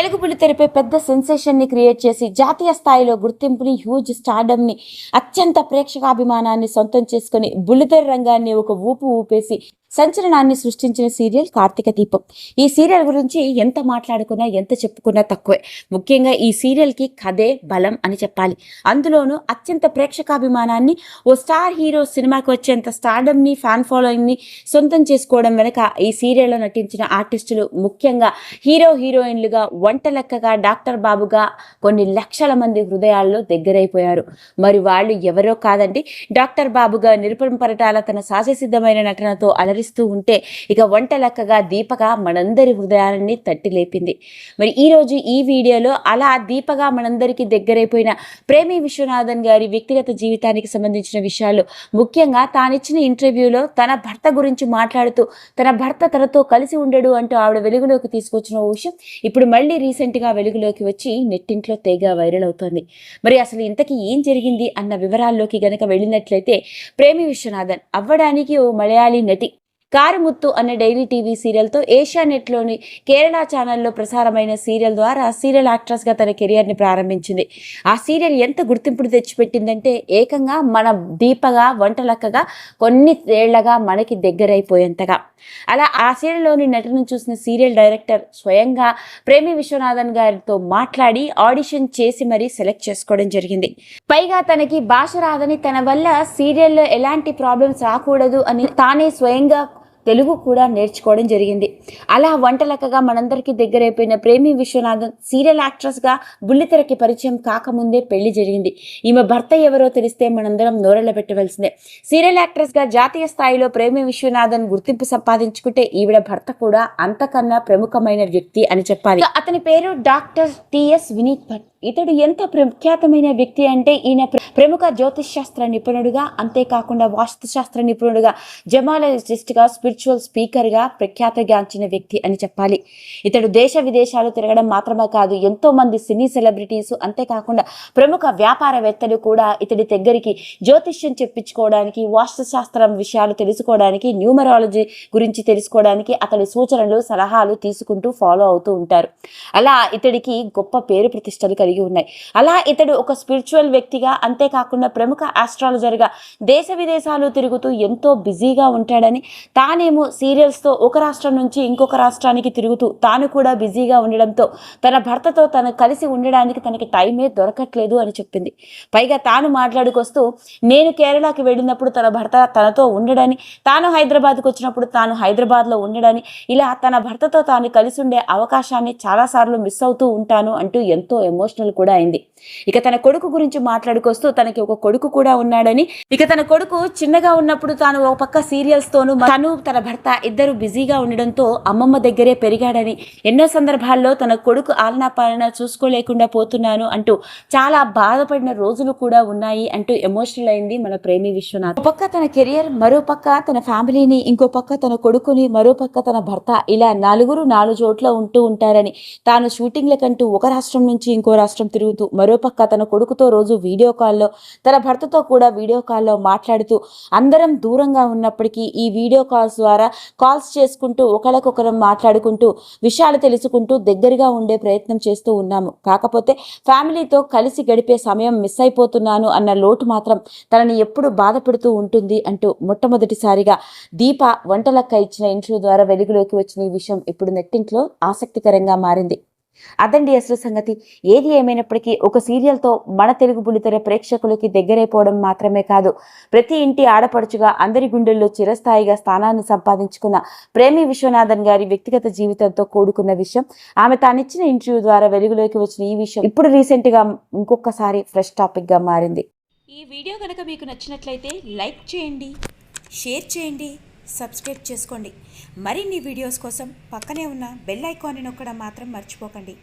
తెలుగు బుల్లితెరపై పెద్ద సెన్సేషన్ని క్రియేట్ చేసి జాతీయ స్థాయిలో గుర్తింపుని, హ్యూజ్ స్టార్డమ్ని, అత్యంత ప్రేక్షకాభిమానాన్ని సొంతం చేసుకుని బుల్లితెర రంగాన్ని ఒక ఊపు ఊపేసి సంచలనాన్ని సృష్టించిన సీరియల్ కార్తీక దీపం. ఈ సీరియల్ గురించి ఎంత మాట్లాడుకున్నా, ఎంత చెప్పుకున్నా తక్కువే. ముఖ్యంగా ఈ సీరియల్కి కథే బలం అని చెప్పాలి. అందులోనూ అత్యంత ప్రేక్షకాభిమానాన్ని, ఓ స్టార్ హీరో సినిమాకి వచ్చేంత స్టార్డమ్ని, ఫ్యాన్ ఫాలోయింగ్ని సొంతం చేసుకోవడం వెనక ఈ సీరియల్లో నటించిన ఆర్టిస్టులు, ముఖ్యంగా హీరో హీరోయిన్లుగా, వంటలక్కగా, డాక్టర్ బాబుగా కొన్ని లక్షల మంది హృదయాల్లో దగ్గరైపోయారు. మరి వాళ్ళు ఎవరో కాదండి, డాక్టర్ బాబుగా నిరుపమ పరిటాల తన సహజసిద్ధమైన నటనతో అలరిస్తూ ఉంటే, ఇక వంటలక్కగా దీపగా మనందరి హృదయాలని తట్టి లేపింది. మరి ఈరోజు ఈ వీడియోలో అలా దీపగా మనందరికీ దగ్గరైపోయిన ప్రేమి విశ్వనాథన్ గారి వ్యక్తిగత జీవితానికి సంబంధించిన విషయాలు, ముఖ్యంగా తానిచ్చిన ఇంటర్వ్యూలో తన భర్త గురించి మాట్లాడుతూ తన భర్త తనతో కలిసి ఉండడు అంటూ ఆవిడ వెలుగులోకి తీసుకొచ్చిన విషయం ఇప్పుడు మళ్ళీ రీసెంట్గా వెలుగులోకి వచ్చి నెట్టింట్లో తెగ వైరల్ అవుతోంది. మరి అసలు ఇంతకీ ఏం జరిగింది అన్న వివరాల్లోకి గనక వెళ్ళినట్లయితే, ప్రేమి విశ్వనాథన్ అవ్వడానికి ఓ మలయాళీ నటి. కారుముత్తు అనే డైలీ టీవీ సీరియల్తో ఏషియానెట్లోని కేరళ ఛానల్లో ప్రసారమైన సీరియల్ ద్వారా సీరియల్ యాక్ట్రెస్గా తన కెరియర్ని ప్రారంభించింది. ఆ సీరియల్ ఎంత గుర్తింపుని తెచ్చిపెట్టిందంటే, ఏకంగా మన దీపగా, వంటలక్కగా కొన్ని ఏళ్లగా మనకి దగ్గరైపోయేంతగా. అలా ఆ సీరియల్లోని నటనను చూసిన సీరియల్ డైరెక్టర్ స్వయంగా ప్రేమి విశ్వనాథన్ గారితో మాట్లాడి ఆడిషన్ చేసి మరీ సెలెక్ట్ చేసుకోవడం జరిగింది. పైగా తనకి భాష రాదని, తన వల్ల సీరియల్లో ఎలాంటి ప్రాబ్లమ్స్ రాకూడదు అని తానే స్వయంగా తెలుగు కూడా నేర్చుకోవడం జరిగింది. అలా వంటలక్కగా మనందరికీ దగ్గరైపోయిన ప్రేమి విశ్వనాథన్ సీరియల్ యాక్ట్రెస్గా బుల్లితెరకి పరిచయం కాకముందే పెళ్లి జరిగింది. ఈమె భర్త ఎవరో తెలిస్తే మనందరం నోరెళ్ళ పెట్టవలసిందే. సీరియల్ యాక్ట్రెస్గా జాతీయ స్థాయిలో ప్రేమి విశ్వనాథన్ గుర్తింపు సంపాదించుకుంటే, ఈవిడ భర్త కూడా అంతకన్నా ప్రముఖమైన వ్యక్తి అని చెప్పాలి. అతని పేరు డాక్టర్ టిఎస్ వినీత్ భట్. ఇతడు ఎంత ప్రఖ్యాతమైన వ్యక్తి అంటే, ఈయన ప్రముఖ జ్యోతిష్ శాస్త్ర నిపుణుడుగా, అంతేకాకుండా వాస్తుశాస్త్ర నిపుణుడుగా, జమాలజిస్ట్గా, స్పిరిచువల్ స్పీకర్గా ప్రఖ్యాతగాంచిన వ్యక్తి అని చెప్పాలి. ఇతడు దేశ విదేశాలు తిరగడం మాత్రమే కాదు, ఎంతో మంది సినీ సెలబ్రిటీస్, అంతేకాకుండా ప్రముఖ వ్యాపారవేత్తలు కూడా ఇతడి దగ్గరికి జ్యోతిష్యం చెప్పించుకోవడానికి, వాస్తుశాస్త్రం విషయాలు తెలుసుకోవడానికి, న్యూమరాలజీ గురించి తెలుసుకోవడానికి అతడి సూచనలు, సలహాలు తీసుకుంటూ ఫాలో అవుతూ ఉంటారు. అలా ఇతడికి గొప్ప పేరు ప్రతిష్టలు కలిగి ఉన్నాయి. అలా ఇతడు ఒక స్పిరిచువల్ వ్యక్తిగా, అంతేకాకుండా ప్రముఖ ఆస్ట్రాలజర్గా దేశ విదేశాలు తిరుగుతూ ఎంతో బిజీగా ఉంటాడని, తానేమో సీరియల్స్తో ఒక రాష్ట్రం నుంచి ఇంకొక రాష్ట్రానికి తిరుగుతూ తాను కూడా బిజీగా ఉండడంతో తన భర్తతో తను కలిసి ఉండడానికి తనకి టైమే దొరకట్లేదు అని చెప్పింది. పైగా తాను మాట్లాడుకొస్తూ, నేను కేరళకి వెళ్ళినప్పుడు తన భర్త తనతో ఉండడని, తాను హైదరాబాద్కు వచ్చినప్పుడు తాను హైదరాబాద్లో ఉండడని, ఇలా తన భర్తతో తాను కలిసి ఉండే అవకాశాన్ని చాలాసార్లు మిస్ అవుతూ ఉంటాను అంటూ ఎంతో ఎమోషనల్ కూడా అయింది. ఇక తన కొడుకు గురించి మాట్లాడుకొస్తూ, తనకి ఒక కొడుకు కూడా ఉన్నాడని, ఇక తన కొడుకు చిన్నగా ఉన్నప్పుడు తాను ఒక పక్క సీరియల్స్ తోనూ తను తన భర్త ఇద్దరు బిజీగా ఉండడంతో అమ్మమ్మ దగ్గరే పెరిగాడని, ఎన్నో సందర్భాల్లో తన కొడుకు ఆలనా పాలన చూసుకోలేకుండా పోతున్నాను అంటూ చాలా బాధపడిన రోజులు కూడా ఉన్నాయి అంటూ ఎమోషనల్ అయింది మన ప్రేమి విశ్వనాథ్. ఒక పక్క తన కెరియర్, మరో పక్క తన ఫ్యామిలీని, ఇంకో పక్క తన కొడుకుని, మరో పక్క తన భర్త, ఇలా నలుగురు నాలుగు చోట్ల ఉంటూ ఉంటారని, తాను షూటింగ్లకంటూ ఒక రాష్ట్రం నుంచి ఇంకో రాష్ట్రం తిరుగుతూ, మరోపక్క తన కొడుకుతో రోజు వీడియో కాల్లో, తన భర్తతో కూడా వీడియో కాల్లో మాట్లాడుతూ, అందరం దూరంగా ఉన్నప్పటికీ ఈ వీడియో కాల్స్ ద్వారా కాల్స్ చేసుకుంటూ ఒకరికొకరం మాట్లాడుకుంటూ విషయాలు తెలుసుకుంటూ దగ్గరగా ఉండే ప్రయత్నం చేస్తూ ఉన్నాము. కాకపోతే ఫ్యామిలీతో కలిసి గడిపే సమయం మిస్ అయిపోతున్నాను అన్న లోటు మాత్రం తనని ఎప్పుడు బాధ పెడుతూ ఉంటుంది అంటూ మొట్టమొదటిసారిగా దీప వంటలక్క ఇచ్చిన ఇంటర్వ్యూ ద్వారా వెలుగులోకి వచ్చిన ఈ విషయం ఇప్పుడు నెట్టింట్లో ఆసక్తికరంగా మారింది. అదండి అసలు సంగతి. ఏది ఏమైనప్పటికీ ఒక సీరియల్తో మన తెలుగు బుల్లితెర ప్రేక్షకులకి దగ్గరైపోవడం మాత్రమే కాదు, ప్రతి ఇంటి ఆడపడుచుగా అందరి గుండెల్లో చిరస్థాయిగా స్థానాన్ని సంపాదించుకున్న ప్రేమి విశ్వనాథన్ గారి వ్యక్తిగత జీవితంతో కూడుకున్న విషయం, ఆమె తానిచ్చిన ఇంటర్వ్యూ ద్వారా వెలుగులోకి వచ్చిన ఈ విషయం ఇప్పుడు రీసెంట్గా ఇంకొకసారి ఫ్రెష్ టాపిక్గా మారింది. ఈ వీడియో కనుక మీకు నచ్చినట్లయితే లైక్ చేయండి, షేర్ చేయండి, సబ్స్క్రైబ్ చేసుకోండి. మరిన్ని వీడియోస్ కోసం పక్కనే ఉన్న బెల్ ఐకాన్ని నొక్కడం మాత్రం మర్చిపోకండి.